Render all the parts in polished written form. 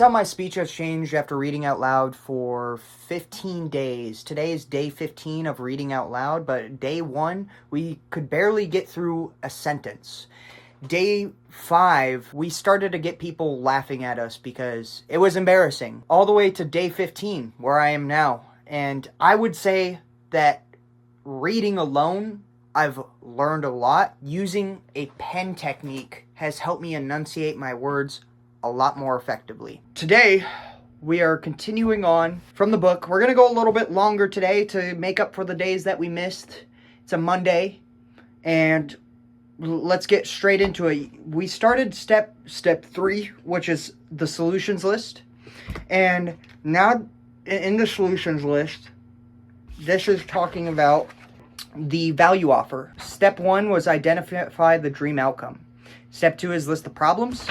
how my speech has changed after reading out loud for 15 days. Today is day 15 of reading out loud, but day 1, we could barely get through a sentence. Day 5, we started to get people laughing at us because it was embarrassing. All the way to day 15, where I am now. And I would say that reading alone, I've learned a lot. Using a pen technique has helped me enunciate my words a lot more effectively. Today, we are continuing on from the book. We're going to go a little bit longer today to make up for the days that we missed. It's a Monday, and let's get straight into it. We started step 3, which is the solutions list. And now in the solutions list, this is talking about the value offer. Step 1 was identify the dream outcome. Step 2 is list the problems.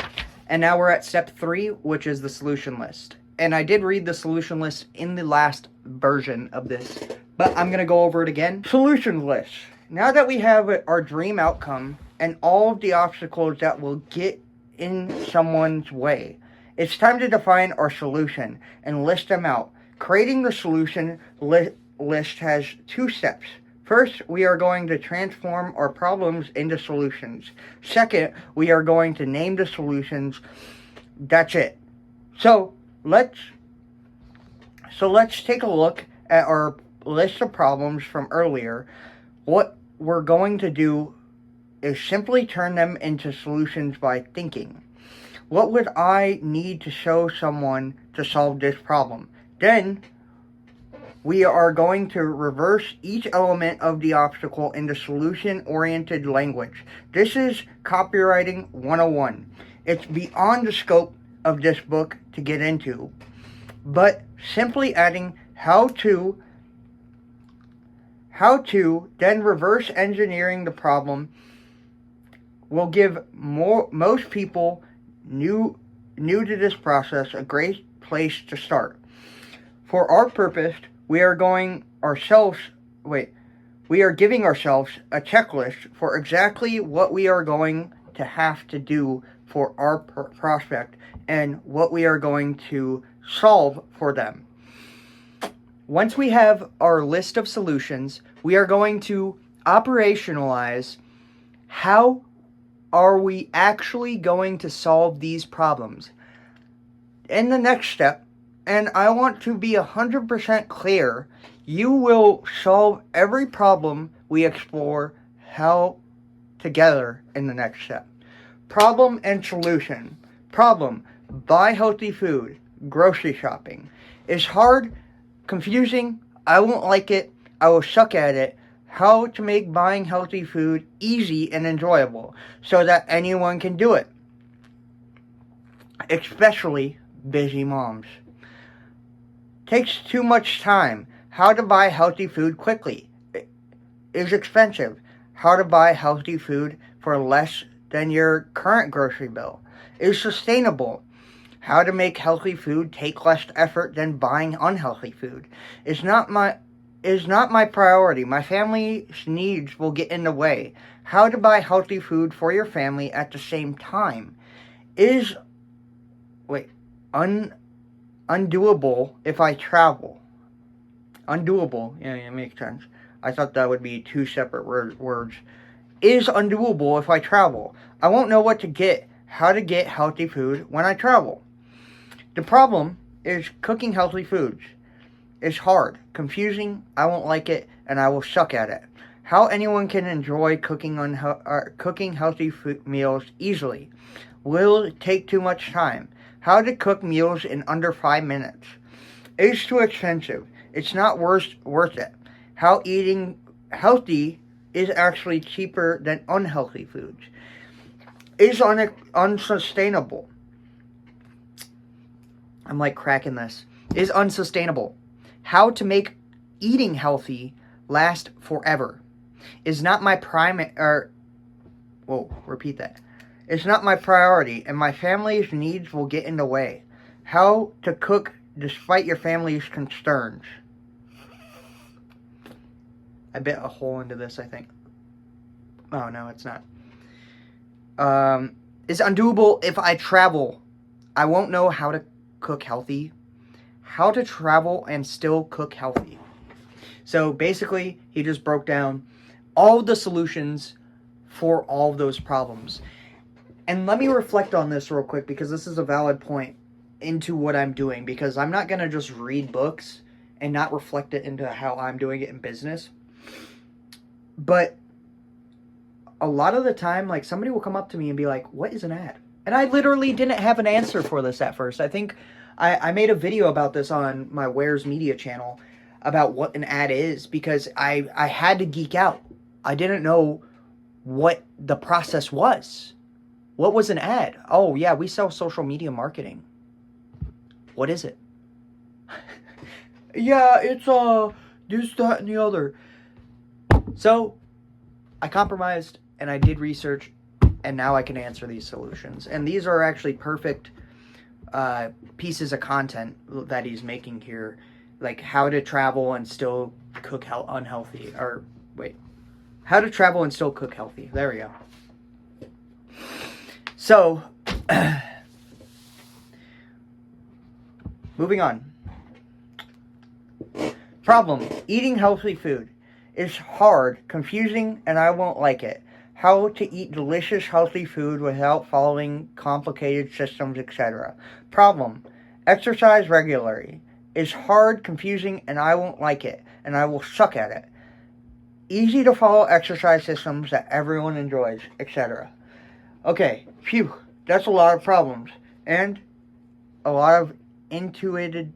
And now we're at step 3, which is the solution list. And I did read the solution list in the last version of this, but I'm going to go over it again. Solution list. Now that we have our dream outcome and all of the obstacles that will get in someone's way, it's time to define our solution and list them out. Creating the solution list has 2 steps. First, we are going to transform our problems into solutions. Second, we are going to name the solutions. That's it. So let's take a look at our list of problems from earlier. What we're going to do is simply turn them into solutions by thinking. What would I need to show someone to solve this problem? Then we are going to reverse each element of the obstacle into solution-oriented language. This is copywriting 101. It's beyond the scope of this book to get into, but simply adding how to, then reverse engineering the problem will give most people new to this process a great place to start. For our purpose, we are giving ourselves a checklist for exactly what we are going to have to do for our prospect and what we are going to solve for them. Once we have our list of solutions, we are going to operationalize how are we actually going to solve these problems. In the next step, and I want to be 100% clear, you will solve every problem we explore together in the next step. Problem and solution. Problem, buy healthy food, grocery shopping. Is hard, confusing, I won't like it, I will suck at it. How to make buying healthy food easy and enjoyable so that anyone can do it. Especially busy moms. Takes too much time. How to buy healthy food quickly. Is expensive. How to buy healthy food for less than your current grocery bill. Is sustainable. How to make healthy food take less effort than buying unhealthy food. Is not my priority. My family's needs will get in the way. How to buy healthy food for your family at the same time. Is undoable if I travel. Undoable. Yeah, it makes sense. I thought that would be 2 separate words. Is undoable if I travel. I won't know how to get healthy food when I travel. The problem is cooking healthy foods. It's hard, confusing, I won't like it, and I will suck at it. How anyone can enjoy cooking healthy meals easily. Will take too much time. How to cook meals in under 5 minutes. Is too expensive. It's not worth it. How eating healthy is actually cheaper than unhealthy foods. Is unsustainable. I'm like cracking this. Is unsustainable. How to make eating healthy last forever. Is not my repeat that. It's not my priority, and my family's needs will get in the way. How to cook despite your family's concerns. I bit a hole into this, I think. Oh, no, it's not. Is undoable if I travel. I won't know how to cook healthy. How to travel and still cook healthy. So basically, he just broke down all the solutions for all of those problems. And let me reflect on this real quick, because this is a valid point into what I'm doing, because I'm not going to just read books and not reflect it into how I'm doing it in business. But a lot of the time, like, somebody will come up to me and be like, what is an ad? And I literally didn't have an answer for this at first. I think I made a video about this on my Wares Media channel about what an ad is, because I had to geek out. I didn't know what the process was. What was an ad? Oh, yeah, we sell social media marketing. What is it? Yeah, it's this, that, and the other. So I compromised and I did research, and now I can answer these solutions. And these are actually perfect pieces of content that he's making here, like how to travel and still cook unhealthy. Or wait, how to travel and still cook healthy. There we go. So, moving on. Problem: eating healthy food is hard, confusing, and I won't like it. How to eat delicious, healthy food without following complicated systems, etc. Problem: exercise regularly. Is hard, confusing, and I won't like it, and I will suck at it. Easy to follow exercise systems that everyone enjoys, etc. Okay, phew, that's a lot of problems, and a lot of intuited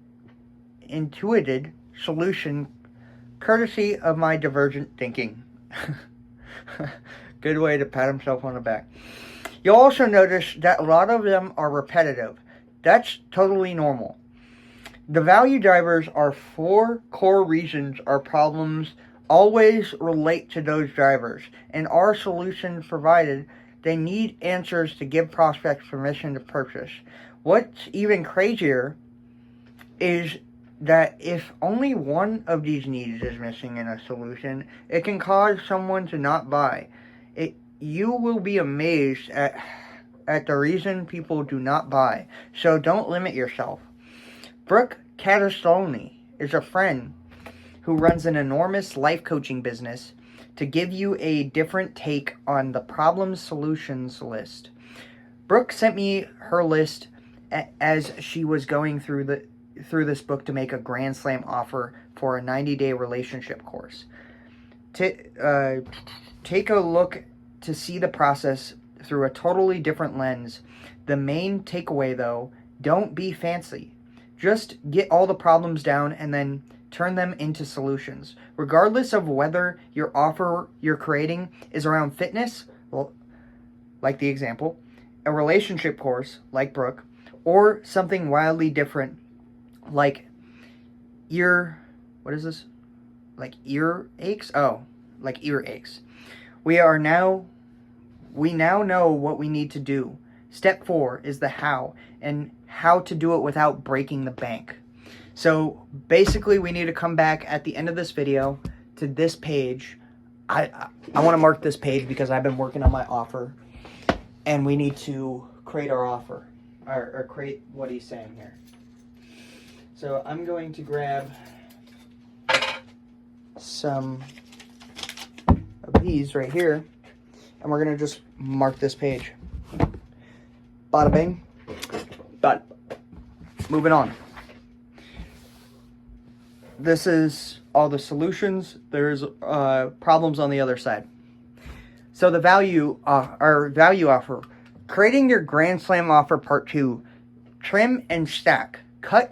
solution, courtesy of my divergent thinking. Good way to pat himself on the back. You'll also notice that a lot of them are repetitive. That's totally normal. The value drivers are 4 core reasons our problems always relate to those drivers, and our solutions provided they need answers to give prospects permission to purchase. What's even crazier is that if only one of these needs is missing in a solution, it can cause someone to not buy. You will be amazed at the reason people do not buy, so don't limit yourself. Brooke Catastoni is a friend who runs an enormous life coaching business to give you a different take on the problem solutions list. Brooke sent me her list as she was going through this book to make a Grand Slam offer for a 90-day relationship course. Take a look to see the process through a totally different lens. The main takeaway, though, don't be fancy. Just get all the problems down and then turn them into solutions. Regardless of whether your offer you're creating is around fitness, well, like the example, a relationship course, like Brooke, or something wildly different, like ear aches? Oh, like ear aches. We now know what we need to do. Step 4 is the how, and how to do it without breaking the bank. So basically, we need to come back at the end of this video to this page. I want to mark this page because I've been working on my offer, and we need to create our offer, or create what he's saying here. So I'm going to grab some of these right here, and we're going to just mark this page. Bada bing. But moving on. This is all the solutions. There's problems on the other side. So the value offer. Creating your Grand Slam offer part 2. Trim and stack. Cut.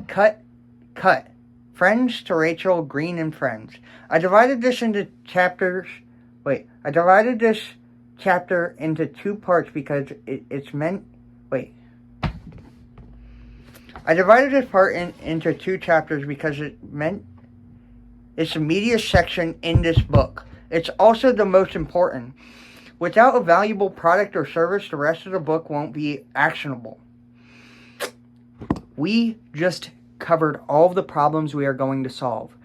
Friends to Rachel, Green and Friends. I divided this chapter into 2 parts because it's meant... I divided this part into 2 chapters because it's the media section in this book. It's also the most important. Without a valuable product or service, the rest of the book won't be actionable. We just covered all of the problems we are going to solve.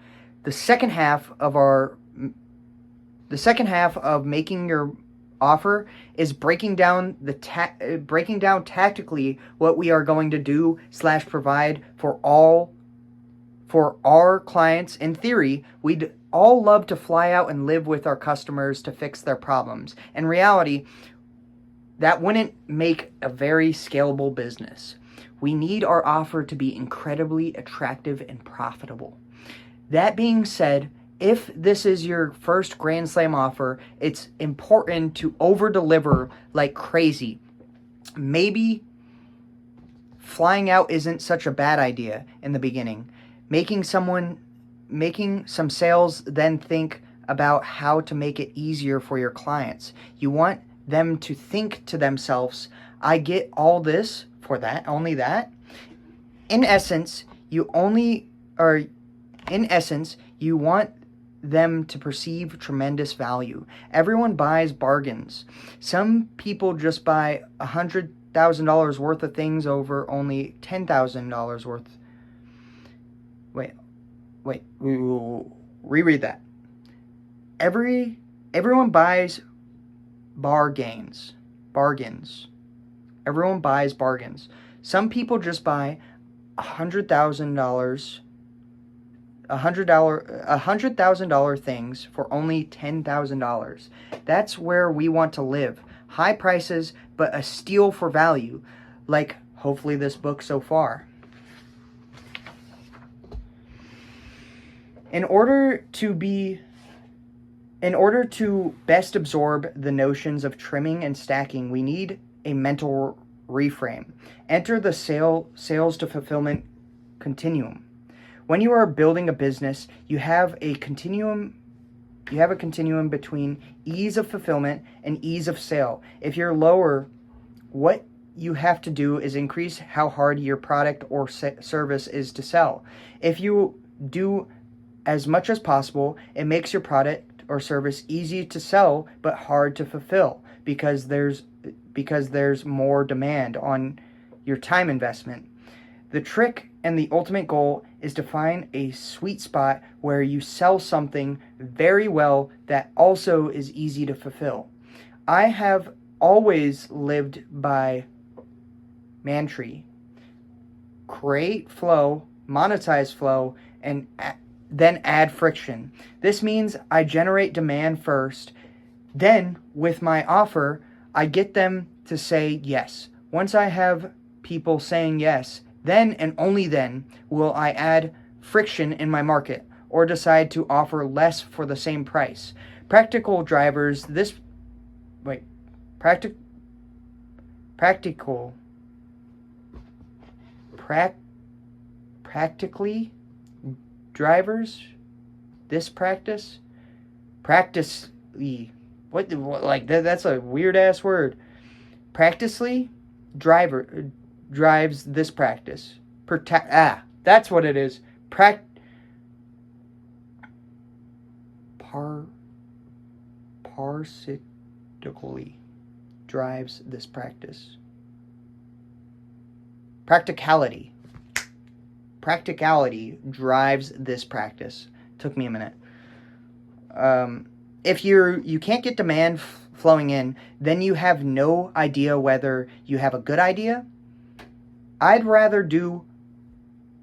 The second half of making your offer is breaking down tactically what we are going to do / provide for our clients. In theory, we'd all love to fly out and live with our customers to fix their problems. In reality, that wouldn't make a very scalable business. We need our offer to be incredibly attractive and profitable. That being said, if this is your first Grand Slam offer, it's important to over-deliver like crazy. Maybe flying out isn't such a bad idea in the beginning. Making some sales, then think about how to make it easier for your clients. You want them to think to themselves, I get all this for that, only that. In essence, you want them to perceive tremendous value. Everyone buys bargains. Some people just buy $100,000 worth of things over only $10,000 worth. Wait, reread that. Everyone buys bargains. Everyone buys bargains. Some people just buy $100,000 things for only $10,000. That's where we want to live. High prices, but a steal for value, like hopefully this book so far. In order to best absorb the notions of trimming and stacking, we need a mental reframe. Enter the sales to fulfillment continuum. When you are building a business, you have a continuum between ease of fulfillment and ease of sale. If you're lower, what you have to do is increase how hard your product or service is to sell. If you do as much as possible, it makes your product or service easy to sell but hard to fulfill because there's more demand on your time investment. The trick and the ultimate goal is to find a sweet spot where you sell something very well that also is easy to fulfill. I have always lived by mantra: create flow, monetize flow, and then add friction. This means I generate demand first. Then, with my offer, I get them to say yes. Once I have people saying yes, then and only then will I add friction in my market or decide to offer less for the same price. Practically drives this practice. That's a weird ass word. Practically drives this practice. That's what it is. Parsitically drives this practice. Practicality drives this practice. Took me a minute. If you can't get demand flowing in, then you have no idea whether you have a good idea. I'd rather do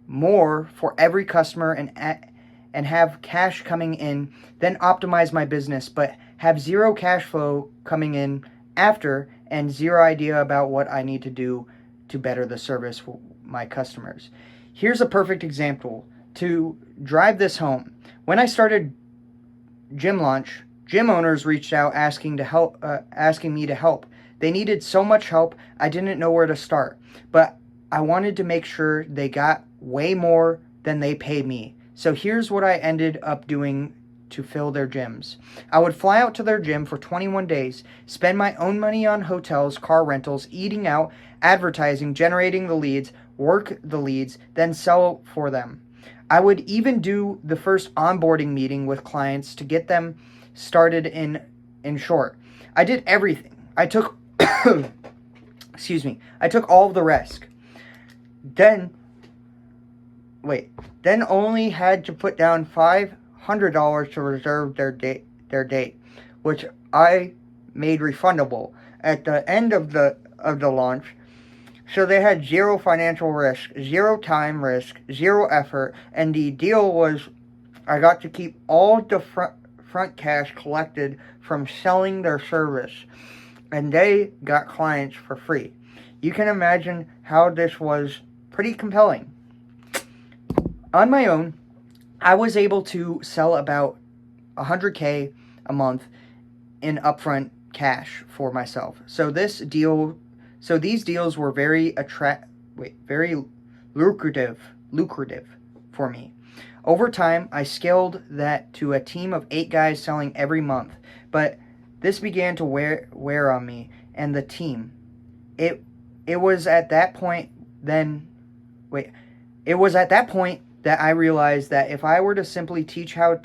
more for every customer and have cash coming in than optimize my business, but have zero cash flow coming in after and zero idea about what I need to do to better the service for my customers. Here's a perfect example to drive this home. When I started Gym Launch, gym owners reached out asking me to help. They needed so much help, I didn't know where to start. But I wanted to make sure they got way more than they paid me. So here's what I ended up doing to fill their gyms. I would fly out to their gym for 21 days, spend my own money on hotels, car rentals, eating out, advertising, generating the leads, work the leads, then sell for them. I would even do the first onboarding meeting with clients to get them started in short. I did everything. I took all of the risk. Then only had to put down $500 to reserve their date, which I made refundable at the end of the launch. So they had zero financial risk, zero time risk, zero effort, and the deal was I got to keep all the front cash collected from selling their service, and they got clients for free. You can imagine how this was pretty compelling. On my own, I was able to sell about $100K a month in upfront cash for myself. So these deals were very lucrative for me. Over time, I scaled that to a team of 8 guys selling every month, but this began to wear on me and the team. It was at that point that I realized that if I were to simply teach how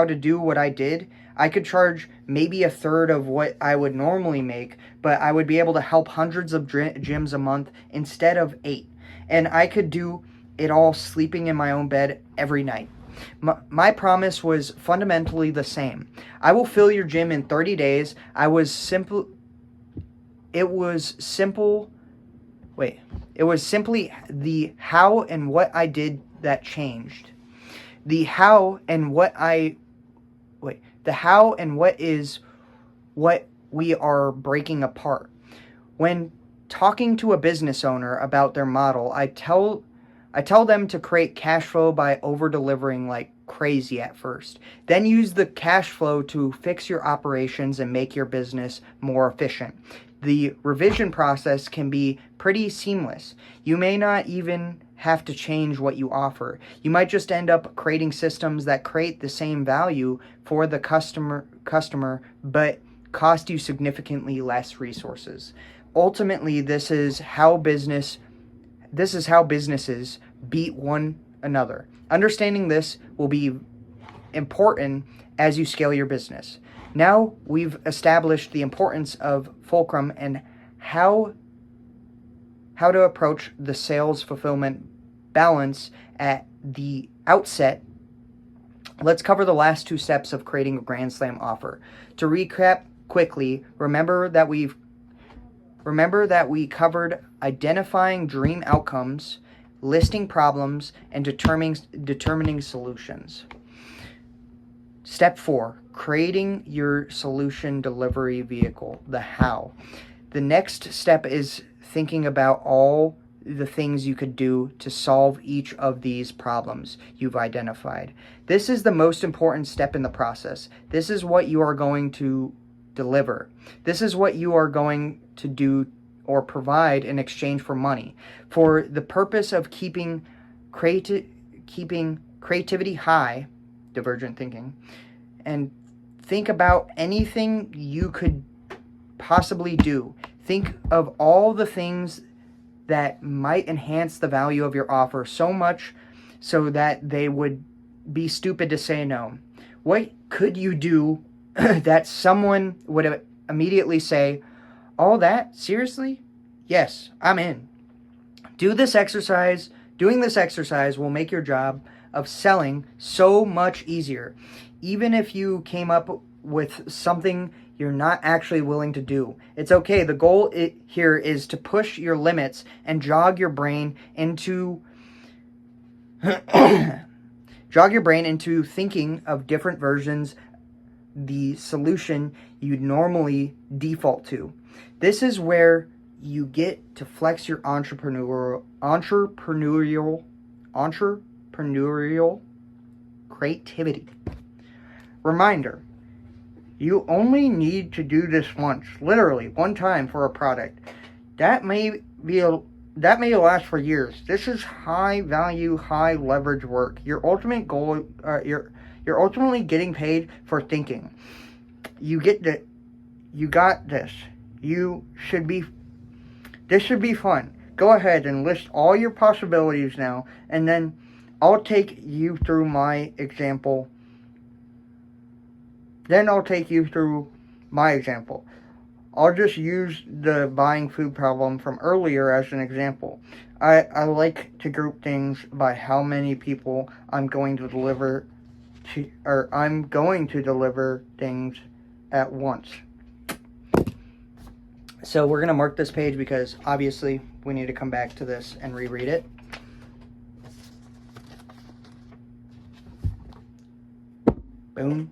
to do what I did, I could charge maybe a third of what I would normally make, but I would be able to help hundreds of gyms a month instead of 8. And I could do it all sleeping in my own bed every night. My promise was fundamentally the same. I will fill your gym in 30 days. It was simply the how and what I did that changed. The how and what is what we are breaking apart. When talking to a business owner about their model, I tell them to create cash flow by over-delivering like crazy at first. Then use the cash flow to fix your operations and make your business more efficient. The revision process can be pretty seamless. You may not even have to change what you offer. You might just end up creating systems that create the same value for the customer, but cost you significantly less resources. Ultimately, this is how businesses beat one another. Understanding this will be important as you scale your business. Now we've established the importance of Fulcrum and how to approach the sales fulfillment balance at the outset. Let's cover the last 2 steps of creating a Grand Slam offer. To recap quickly, remember that we covered identifying dream outcomes, listing problems, and determining solutions. Step 4, creating your solution delivery vehicle, the how. The next step is thinking about all the things you could do to solve each of these problems you've identified. This is the most important step in the process. This is what you are going to deliver. This is what you are going to do or provide in exchange for money. For the purpose of keeping creativity high, divergent thinking, and think about anything you could possibly do. Think of all the things that might enhance the value of your offer so much so that they would be stupid to say no. What could you do that someone would immediately say, all that? Seriously? Yes, I'm in. Doing this exercise will make your job of selling so much easier, even if you came up with something you're not actually willing to do. It's okay. The goal here is to push your limits and jog your brain into thinking of different versions the solution you'd normally default to. This is where you get to flex your entrepreneurial creativity. Reminder, you only need to do this once, literally one time for a product. That may last for years. This is high value, high leverage work. Your ultimate goal, you're ultimately getting paid for thinking. You got this. This should be fun. Go ahead and list all your possibilities now, and then I'll take you through my example. I'll just use the buying food problem from earlier as an example. I like to group things by how many people I'm going to deliver things at once. So we're going to mark this page because obviously we need to come back to this and reread it. Boom.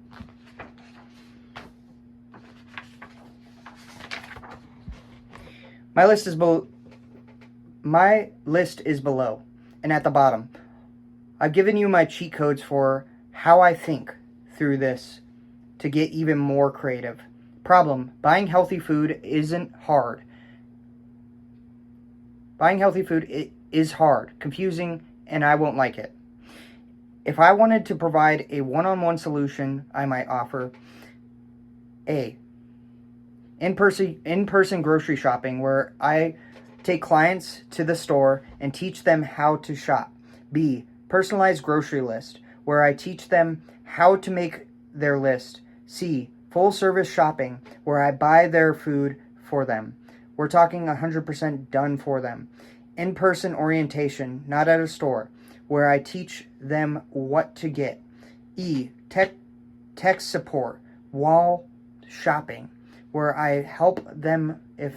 My list is below, and at the bottom. I've given you my cheat codes for how I think through this to get even more creative. Problem: buying healthy food isn't hard. Buying healthy food is hard, confusing, and I won't like it. If I wanted to provide a one-on-one solution, I might offer A. In-person grocery shopping, where I take clients to the store and teach them how to shop. B. Personalized grocery list, where I teach them how to make their list. C. Full service shopping, where I buy their food for them. We're talking 100% done for them. In-person orientation, not at a store, where I teach them what to get. E. Tech support while shopping, where I help them if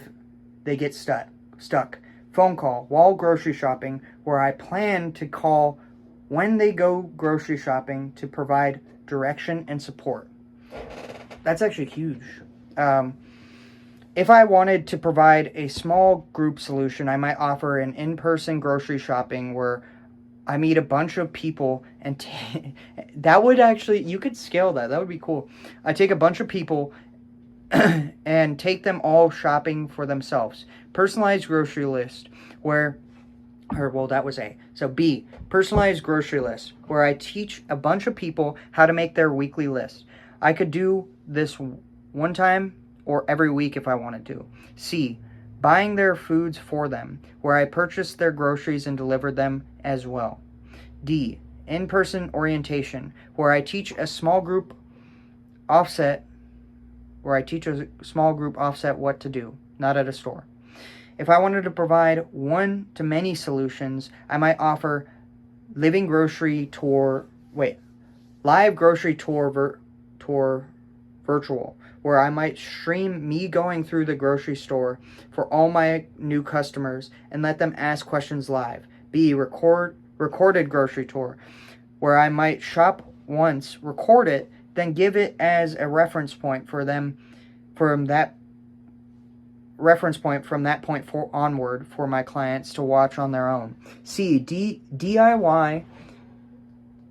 they get stuck. Phone call while grocery shopping, where I plan to call when they go grocery shopping to provide direction and support. That's actually huge. If I wanted to provide a small group solution, I might offer an in-person grocery shopping where I meet a bunch of people and that would actually, you could scale that. That would be cool. I take a bunch of people and take them all shopping for themselves. Personalized grocery list that was A. So B, personalized grocery list, where I teach a bunch of people how to make their weekly list. I could do this one time or every week if I wanted to. C, buying their foods for them, where I purchase their groceries and deliver them as well. D, in-person orientation, where I teach a small group offset what to do, not at a store. If I wanted to provide one-to-many solutions, I might offer live grocery tour virtual, where I might stream me going through the grocery store for all my new customers and let them ask questions live. B, recorded grocery tour, where I might shop once, record it, then give it as a reference point for them from that point onward for my clients to watch on their own. C, DIY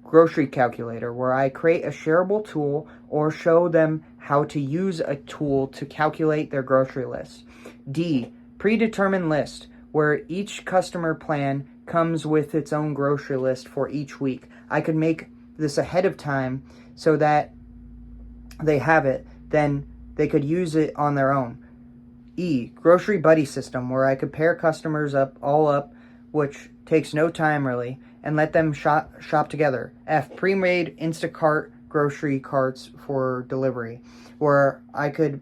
grocery calculator, where I create a shareable tool or show them how to use a tool to calculate their grocery list. D, predetermined list, where each customer plan comes with its own grocery list for each week. I could make this ahead of time so that they have it, then they could use it on their own. E, grocery buddy system, where I could pair customers up, which takes no time really, and let them shop together. F, pre-made Instacart grocery carts for delivery, where I could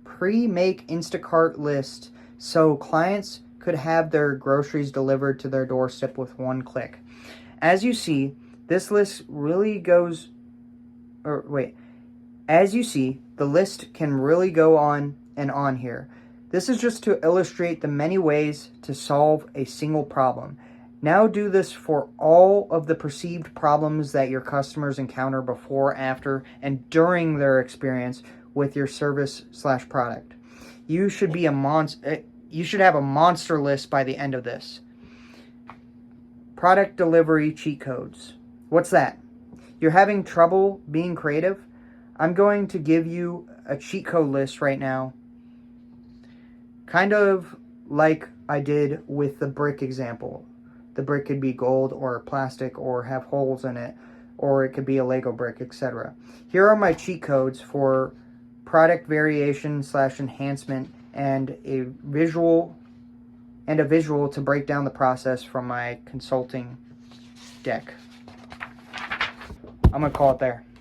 pre-make Instacart lists so clients could have their groceries delivered to their doorstep with one click. As you see, this list really goes, as you see, the list can really go on and on here. This is just to illustrate the many ways to solve a single problem. Now do this for all of the perceived problems that your customers encounter before, after, and during their experience with your service/product. You should have a monster list by the end of this. Product delivery cheat codes. What's that? You're having trouble being creative? I'm going to give you a cheat code list right now, kind of like I did with the brick example. The brick could be gold or plastic or have holes in it, or it could be a Lego brick, etc. Here are my cheat codes for product variation/enhancement and a visual to break down the process from my consulting deck. I'm going to call it there.